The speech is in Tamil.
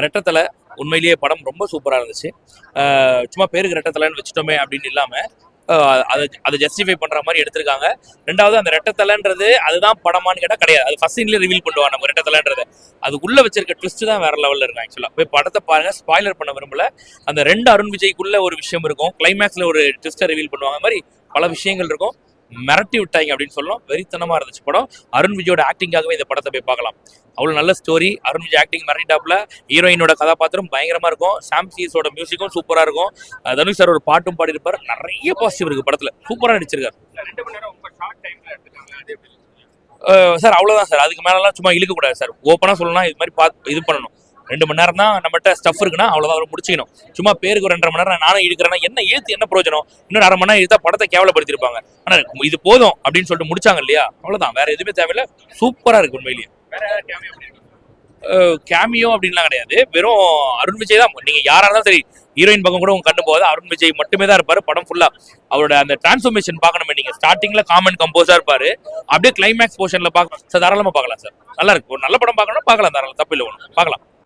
ரெட்டத்தலை உண்மையிலேயே படம் ரொம்ப சூப்பராக இருந்துச்சு. சும்மா பேருக்கு ரெட்டத்தலைன்னு வச்சுட்டோமே அப்படின்னு இல்லாமல் அதை ஜஸ்டிஃபை பண்ற மாதிரி எடுத்திருக்காங்க. ரெண்டாவது அந்த ரெட்டத்தலைன்றது அதுதான் படமான்னு கேட்டால் கிடையாது. அது ஃபர்ஸ்ட் சீன்லேயே ரிவீல் பண்ணுவாங்க நம்ம ரெட்டத்தலைன்றது. அது உள்ள வச்சிருக்க ட்விஸ்ட் தான் வேற லெவலில் இருக்கும். ஆக்சுவலாக போய் படத்தை பாருங்க, ஸ்பாய்லர் பண்ண விரும்பல. அந்த ரெண்டு அருண் விஜய்க்குள்ள ஒரு விஷயம் இருக்கும், கிளைமேக்ஸ்ல ஒரு ட்விஸ்ட்டை ரிவீல் பண்ணுவாங்க, மாதிரி பல விஷயங்கள் இருக்கும். மிரட்டி விட்டாங்க அப்படின்னு சொல்லலாம். வெறித்தனமா இருந்துச்சு படம். அருண் விஜயோட ஆக்டிங்காகவே இந்த படத்தை போய் பார்க்கலாம். அவ்வளவு நல்ல ஸ்டோரி. அருண் விஜய் ஆக்டிங் மிரட்டிட்டாப்ல. ஹீரோயினோட கதாபாத்திரம் பயங்கரமா இருக்கும். சாம் சீஸோட மியூசிக்கும் சூப்பரா இருக்கும். தனுஷ் சார் ஒரு பாட்டும் பாடியிருப்பாரு. நிறைய பாசிட்டிவ் இருக்கு படத்துல. சூப்பரா நடிச்சிருக்காரு சார். அவ்வளவுதான் சார், அதுக்கு மேலாம் சும்மா இழுக்க கூடாது சார். ஓப்பனா சொல்லலாம், இது மாதிரி இது பண்ணணும். 2 மணி நேரம் தான் நம்மகிட்ட ஸ்டஃப் இருக்குன்னா அவ்வளவுதான் முடிச்சுக்கணும். சும்மா பேருக்கு ஒரு 2.5 மணி நேரம் நானும் இழுக்கிறேன்னா என்ன இழுத்து என்ன பிரயோஜனம்? இன்னும் 1/2 மணி நேரம் இழுத்தா படத்தை கேவலப்படுத்திருப்பாங்க. ஆனா இது போதும் அப்படின்னு சொல்லிட்டு முடிச்சாங்க இல்லையா, அவ்வளவுதான். வேற எதுவுமே தேவையில்லை. சூப்பரா இருக்கு உண்மையிலேயே. கேமியோ அப்படின்லாம் கிடையாது, வெறும் அருண் விஜய் தான். நீங்க யாரா இருந்தாலும் சரி, ஹீரோயின் பக்கம் கூட உங்க கண்டு போகாது, அருண் விஜய் மட்டுமே தான் இருப்பாரு படம் ஃபுல்லா. அவரோட அந்த டிரான்ஸ்ஃபர்மேஷன் பார்க்கணுமே. நீங்க ஸ்டார்டிங்ல காமன் கம்போஸா இருப்பாரு, அப்படியே கிளைமேக்ஸ் போர்ஷன்ல பார்க்க சார் தாராளமா பார்க்கலாம் சார். நல்லா இருக்கு. ஒரு நல்ல படம் பார்க்கணும், பார்க்கலாம் தாராளம், தப்பு இல்லை, ஒன்று பார்க்கலாம்.